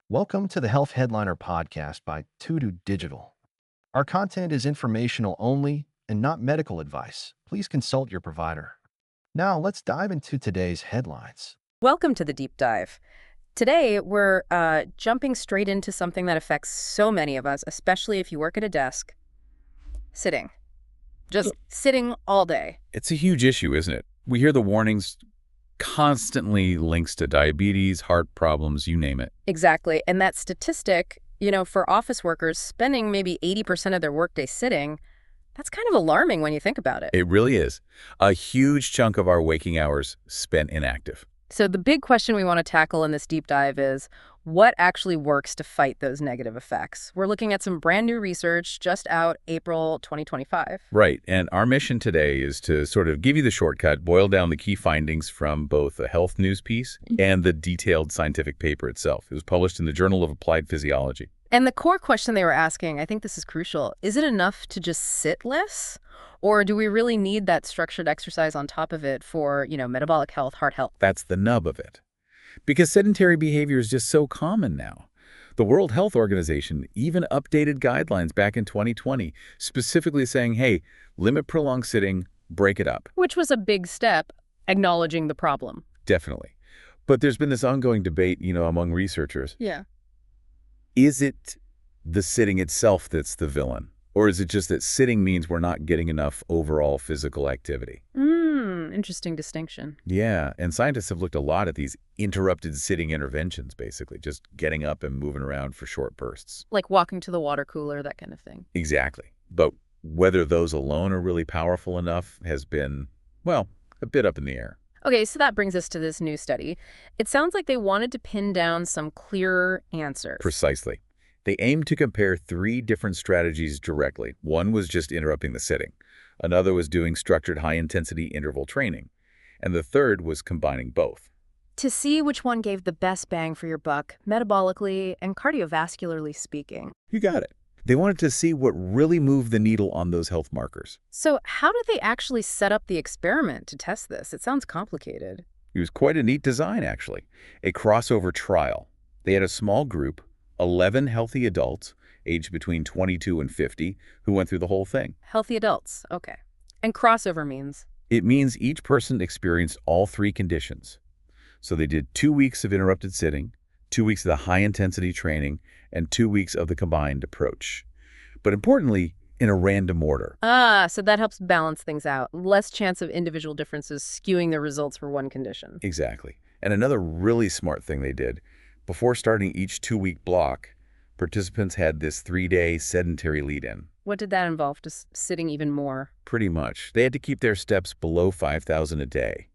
Welcome to the Health Headliner podcast by Tudu Digital. Our content is informational only and not medical advice. Please consult your provider. Now, let's dive into today's headlines. Welcome to the deep dive. Today, we're jumping straight into something that affects so many of us, especially if you work at a desk. Sitting. Just sitting all day. It's a huge issue, isn't it? We hear the warnings constantly, links to diabetes, heart problems, you name it. Exactly. And that statistic, for office workers spending maybe 80% of their workday sitting, that's kind of alarming when you think about it. It really is. A huge chunk of our waking hours spent inactive. So the big question we want to tackle in this deep dive is, what actually works to fight those negative effects? We're looking at some brand new research just out April 2025. Right. And our mission today is to sort of give you the shortcut, boil down the key findings from both a health news piece and the detailed scientific paper itself. It was published in the Journal of Applied Physiology. And the core question they were asking, I think this is crucial, is it enough to just sit less? Or do we really need that structured exercise on top of it for, metabolic health, heart health? That's the nub of it. Because sedentary behavior is just so common now. The World Health Organization even updated guidelines back in 2020, specifically saying, hey, limit prolonged sitting, break it up. Which was a big step, acknowledging the problem. Definitely. But there's been this ongoing debate, among researchers. Yeah. Is it the sitting itself that's the villain? Or is it just that sitting means we're not getting enough overall physical activity? Interesting distinction. Yeah, and scientists have looked a lot at these interrupted sitting interventions, basically, just getting up and moving around for short bursts. Like walking to the water cooler, that kind of thing. Exactly. But whether those alone are really powerful enough has been, well, a bit up in the air. Okay, so that brings us to this new study. It sounds like they wanted to pin down some clearer answers. Precisely. They aimed to compare 3 different strategies directly. One was just interrupting the sitting. Another was doing structured high-intensity interval training. And the third was combining both. To see which one gave the best bang for your buck, metabolically and cardiovascularly speaking. You got it. They wanted to see what really moved the needle on those health markers. So how did they actually set up the experiment to test this? It sounds complicated. It was quite a neat design, actually. A crossover trial. They had a small group, 11 healthy adults, aged between 22 and 50, who went through the whole thing. Healthy adults, okay. And crossover means? It means each person experienced all 3 conditions. So they did 2 weeks of interrupted sitting, 2 weeks of the high-intensity training, and 2 weeks of the combined approach. But importantly, in a random order. So that helps balance things out. Less chance of individual differences skewing the results for one condition. Exactly. And another really smart thing they did, before starting each 2-week block, participants had this 3-day sedentary lead-in. What did that involve? Just sitting even more? Pretty much. They had to keep their steps below 5,000 a day.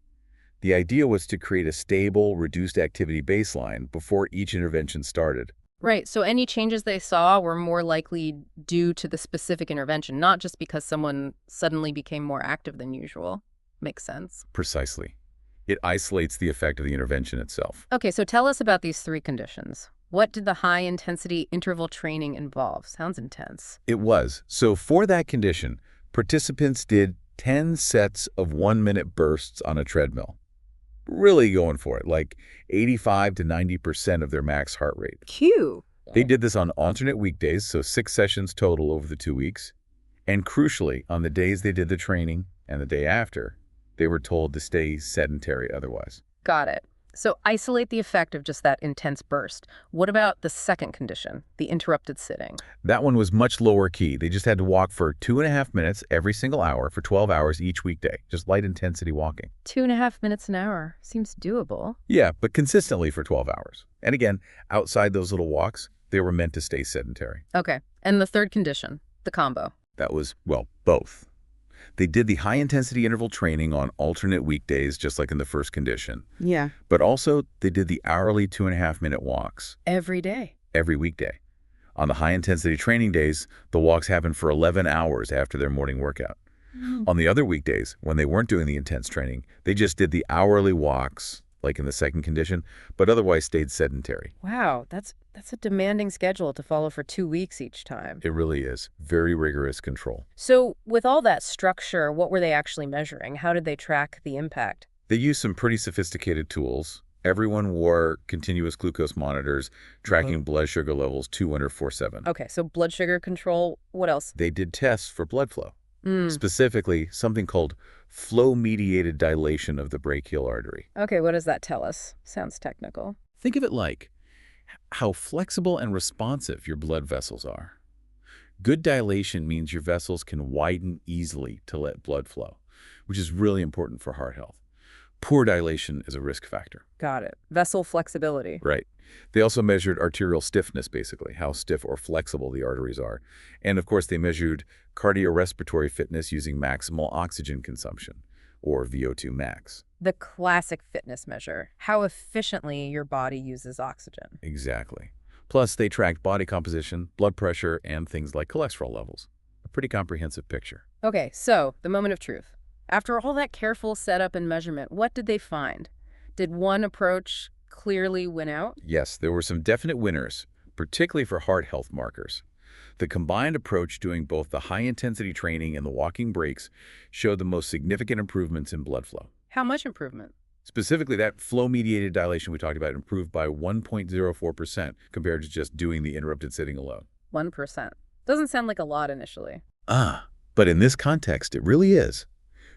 The idea was to create a stable, reduced activity baseline before each intervention started. Right, so any changes they saw were more likely due to the specific intervention, not just because someone suddenly became more active than usual. Makes sense. Precisely. It isolates the effect of the intervention itself. Okay, so tell us about these 3 conditions. What did the high-intensity interval training involve? Sounds intense. It was. So for that condition, participants did 10 sets of 1-minute bursts on a treadmill. Really going for it, like 85 to 90% of their max heart rate. Cute. They did this on alternate weekdays, so 6 sessions total over the 2 weeks. And crucially, on the days they did the training and the day after, they were told to stay sedentary otherwise. Got it. So isolate the effect of just that intense burst. What about the second condition, the interrupted sitting? That one was much lower key. They just had to walk for 2.5 minutes every single hour for 12 hours each weekday, just light intensity walking. 2.5 minutes an hour. Seems doable. Yeah, but consistently for 12 hours. And again, outside those little walks, they were meant to stay sedentary. Okay. And the third condition, the combo. That was, well, both. They did the high-intensity interval training on alternate weekdays, just like in the first condition. Yeah. But also, they did the hourly 2.5-minute walks. Every day. Every weekday. On the high-intensity training days, the walks happened for 11 hours after their morning workout. On the other weekdays, when they weren't doing the intense training, they just did the hourly walks, like in the second condition, but otherwise stayed sedentary. Wow, that's a demanding schedule to follow for 2 weeks each time. It really is. Very rigorous control. So with all that structure, what were they actually measuring? How did they track the impact? They used some pretty sophisticated tools, Everyone wore continuous glucose monitors, tracking blood sugar levels 24/7. Okay, so blood sugar control. What else? They did tests for blood flow, Mm. specifically something called flow-mediated dilation of the brachial artery. Okay, what does that tell us? Sounds technical. Think of it like how flexible and responsive your blood vessels are. Good dilation means your vessels can widen easily to let blood flow, which is really important for heart health. Poor dilation is a risk factor. Got it. Vessel flexibility. Right. They also measured arterial stiffness, basically, how stiff or flexible the arteries are. And of course, they measured cardiorespiratory fitness using maximal oxygen consumption, or VO2 max. The classic fitness measure, how efficiently your body uses oxygen. Exactly. Plus, they tracked body composition, blood pressure, and things like cholesterol levels. A pretty comprehensive picture. Okay, so the moment of truth. After all that careful setup and measurement, what did they find? Did one approach clearly win out? Yes, there were some definite winners, particularly for heart health markers. The combined approach doing both the high-intensity training and the walking breaks showed the most significant improvements in blood flow. How much improvement? Specifically, that flow-mediated dilation we talked about improved by 1.04% compared to just doing the interrupted sitting alone. 1%. Doesn't sound like a lot initially. But in this context, it really is.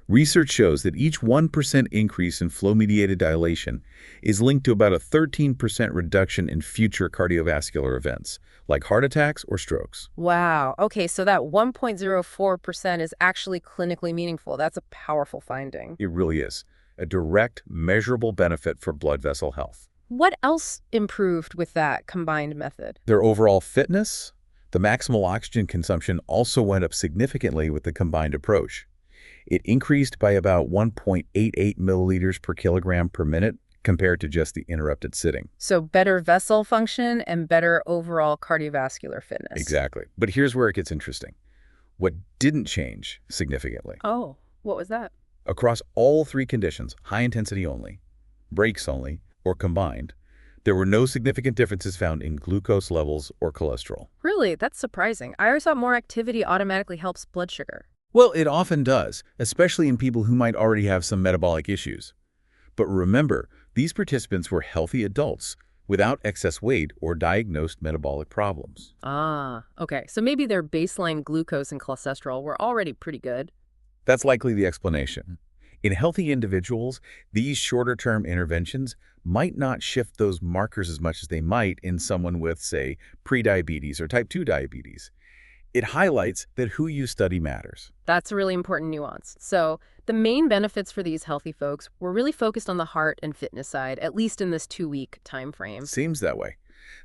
Research shows that each 1% increase in flow-mediated dilation is linked to about a 13% reduction in future cardiovascular events, like heart attacks or strokes. Wow. Okay, so that 1.04% is actually clinically meaningful. That's a powerful finding. It really is. A direct, measurable benefit for blood vessel health. What else improved with that combined method? Their overall fitness, the maximal oxygen consumption also went up significantly with the combined approach. It increased by about 1.88 milliliters per kilogram per minute compared to just the interrupted sitting. So better vessel function and better overall cardiovascular fitness. Exactly. But here's where it gets interesting. What didn't change significantly? Oh, what was that? Across all three conditions, high intensity only, breaks only, or combined, there were no significant differences found in glucose levels or cholesterol. Really? That's surprising. I always thought more activity automatically helps blood sugar. Well, it often does, especially in people who might already have some metabolic issues. But remember, these participants were healthy adults without excess weight or diagnosed metabolic problems. Ah, okay. So maybe their baseline glucose and cholesterol were already pretty good. That's likely the explanation. In healthy individuals, these shorter-term interventions might not shift those markers as much as they might in someone with, say, prediabetes or type 2 diabetes. It highlights that who you study matters. That's a really important nuance. So the main benefits for these healthy folks were really focused on the heart and fitness side, at least in this 2-week time frame. Seems that way.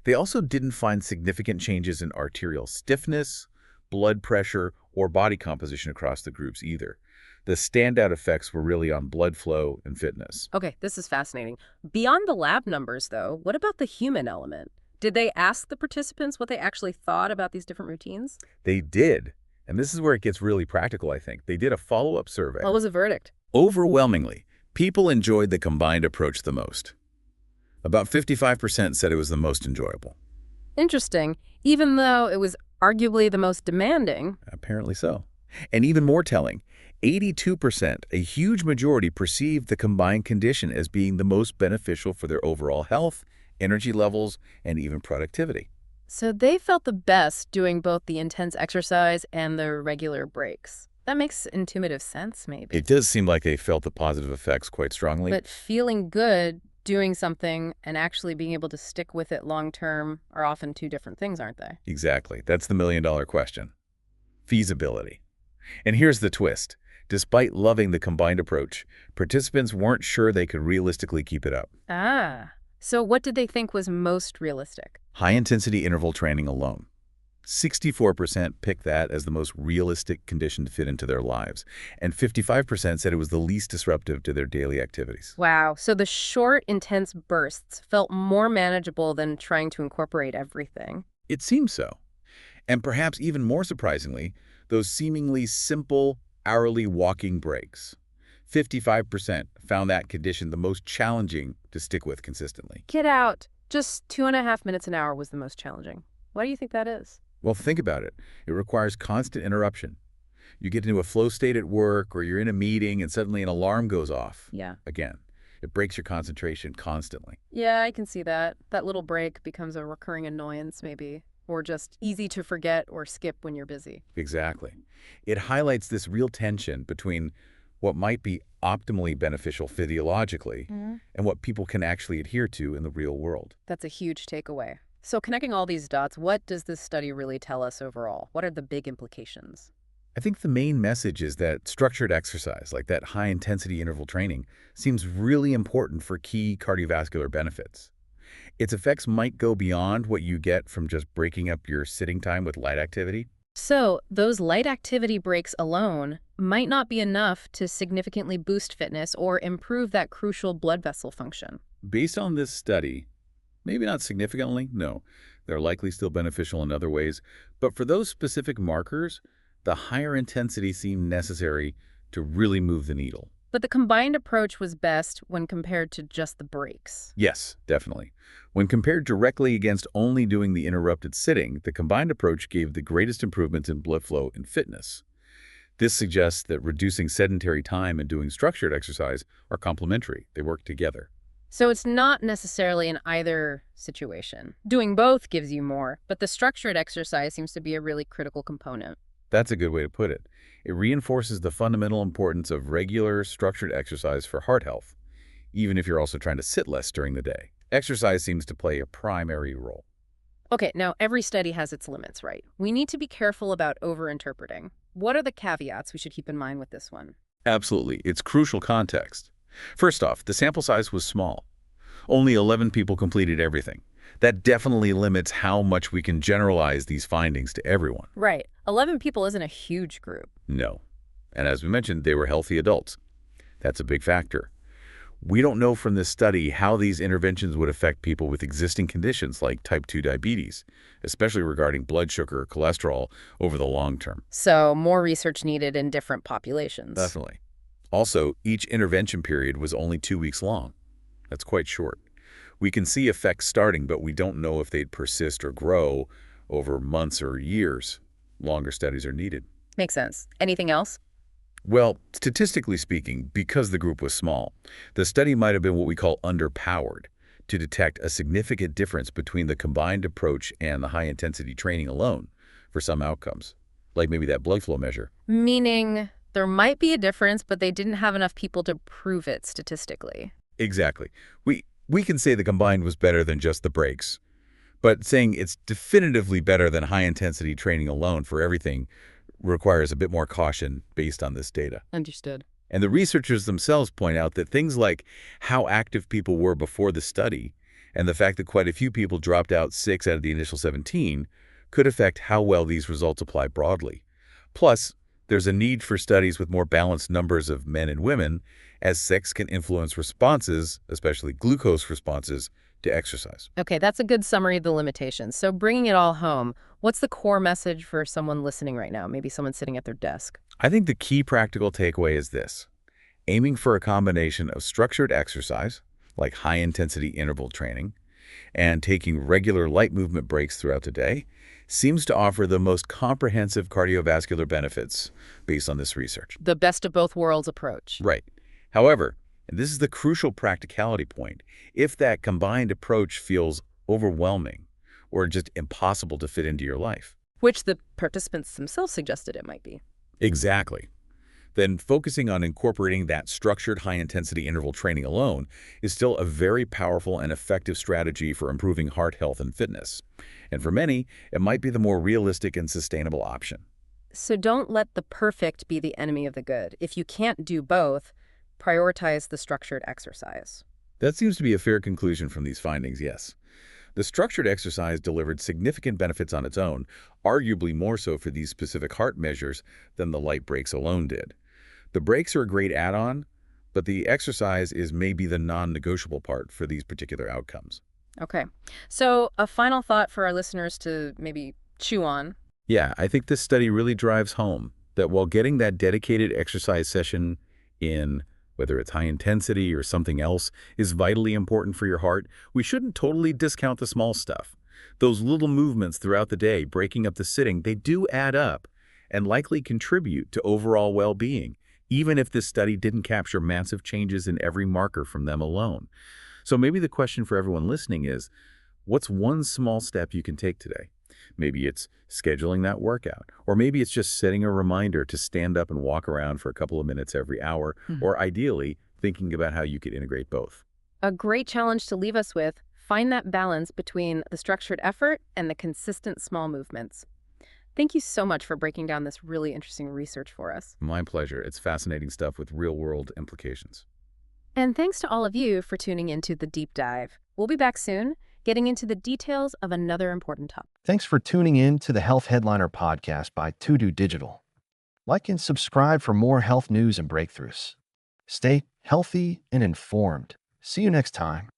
They also didn't find significant changes in arterial stiffness, blood pressure, or body composition across the groups either. The standout effects were really on blood flow and fitness. Okay, this is fascinating. Beyond the lab numbers, though, what about the human element? Did they ask the participants what they actually thought about these different routines? They did. And this is where it gets really practical, I think. They did a follow-up survey. What was the verdict? Overwhelmingly, people enjoyed the combined approach the most. About 55% said it was the most enjoyable. Interesting. Even though it was arguably the most demanding. Apparently so. And even more telling, 82%, a huge majority, perceived the combined condition as being the most beneficial for their overall health, energy levels, and even productivity. So they felt the best doing both the intense exercise and the regular breaks. That makes intuitive sense, maybe. It does seem like they felt the positive effects quite strongly. But feeling good doing something and actually being able to stick with it long term are often two different things, aren't they? Exactly. That's the million-dollar question. Feasibility. And here's the twist. Despite loving the combined approach, participants weren't sure they could realistically keep it up. Ah. So what did they think was most realistic? High-intensity interval training alone. 64% picked that as the most realistic condition to fit into their lives, and 55% said it was the least disruptive to their daily activities. Wow. So the short, intense bursts felt more manageable than trying to incorporate everything. It seems so. And perhaps even more surprisingly, those seemingly simple, hourly walking breaks. 55% found that condition the most challenging to stick with consistently. Get out. Just 2.5 minutes an hour was the most challenging. Why do you think that is? Well, think about it. It requires constant interruption. You get into a flow state at work, or you're in a meeting and suddenly an alarm goes off. Yeah. Again. It breaks your concentration constantly. Yeah, I can see that. That little break becomes a recurring annoyance, maybe, or just easy to forget or skip when you're busy. Exactly. It highlights this real tension between what might be optimally beneficial physiologically and what people can actually adhere to in the real world. That's a huge takeaway. So connecting all these dots, what does this study really tell us overall? What are the big implications? I think the main message is that structured exercise, like that high-intensity interval training, seems really important for key cardiovascular benefits. Its effects might go beyond what you get from just breaking up your sitting time with light activity. So those light activity breaks alone might not be enough to significantly boost fitness or improve that crucial blood vessel function. Based on this study, maybe not significantly, no. They're likely still beneficial in other ways, but for those specific markers, the higher intensity seemed necessary to really move the needle. But the combined approach was best when compared to just the breaks. Yes, definitely. When compared directly against only doing the interrupted sitting, the combined approach gave the greatest improvements in blood flow and fitness. This suggests that reducing sedentary time and doing structured exercise are complementary. They work together. So it's not necessarily in either situation. Doing both gives you more, but the structured exercise seems to be a really critical component. That's a good way to put it. It reinforces the fundamental importance of regular, structured exercise for heart health, even if you're also trying to sit less during the day. Exercise seems to play a primary role. Okay, now every study has its limits, right? We need to be careful about overinterpreting. What are the caveats we should keep in mind with this one? Absolutely. It's crucial context. First off, the sample size was small. Only 11 people completed everything. That definitely limits how much we can generalize these findings to everyone. Right. 11 people isn't a huge group. No. And as we mentioned, they were healthy adults. That's a big factor. We don't know from this study how these interventions would affect people with existing conditions like type 2 diabetes, especially regarding blood sugar or cholesterol over the long term. So more research needed in different populations. Definitely. Also, each intervention period was only 2 weeks long. That's quite short. We can see effects starting, but we don't know if they'd persist or grow over months or years. Longer studies are needed. Makes sense. Anything else? Well, statistically speaking, because the group was small, the study might have been what we call underpowered to detect a significant difference between the combined approach and the high-intensity training alone for some outcomes, like maybe that blood flow measure. Meaning there might be a difference, but they didn't have enough people to prove it statistically. Exactly. We can say the combined was better than just the breaks, but saying it's definitively better than high-intensity training alone for everything requires a bit more caution based on this data. Understood. And the researchers themselves point out that things like how active people were before the study and the fact that quite a few people dropped out 6 out of the initial 17 could affect how well these results apply broadly. Plus, there's a need for studies with more balanced numbers of men and women, as sex can influence responses, especially glucose responses, to exercise. Okay, that's a good summary of the limitations. So bringing it all home, what's the core message for someone listening right now? Maybe someone sitting at their desk. I think the key practical takeaway is this. Aiming for a combination of structured exercise, like high-intensity interval training, and taking regular light movement breaks throughout the day seems to offer the most comprehensive cardiovascular benefits based on this research. The best of both worlds approach. Right. However, and this is the crucial practicality point, if that combined approach feels overwhelming or just impossible to fit into your life. Which the participants themselves suggested it might be. Exactly. Then focusing on incorporating that structured high-intensity interval training alone is still a very powerful and effective strategy for improving heart health and fitness. And for many, it might be the more realistic and sustainable option. So don't let the perfect be the enemy of the good. If you can't do both, prioritize the structured exercise. That seems to be a fair conclusion from these findings, yes. The structured exercise delivered significant benefits on its own, arguably more so for these specific heart measures than the light breaks alone did. The breaks are a great add-on, but the exercise is maybe the non-negotiable part for these particular outcomes. Okay. So a final thought for our listeners to maybe chew on. Yeah, I think this study really drives home that while getting that dedicated exercise session in, whether it's high intensity or something else, is vitally important for your heart, we shouldn't totally discount the small stuff. Those little movements throughout the day, breaking up the sitting, they do add up and likely contribute to overall well-being, even if this study didn't capture massive changes in every marker from them alone. So maybe the question for everyone listening is, what's one small step you can take today? Maybe it's scheduling that workout, or maybe it's just setting a reminder to stand up and walk around for a couple of minutes every hour, or ideally, thinking about how you could integrate both. A great challenge to leave us with: find that balance between the structured effort and the consistent small movements. Thank you so much for breaking down this really interesting research for us. My pleasure. It's fascinating stuff with real-world implications. And thanks to all of you for tuning into The Deep Dive. We'll be back soon, getting into the details of another important topic. Thanks for tuning in to the Health Headliner podcast by Digital. Like and subscribe for more health news and breakthroughs. Stay healthy and informed. See you next time.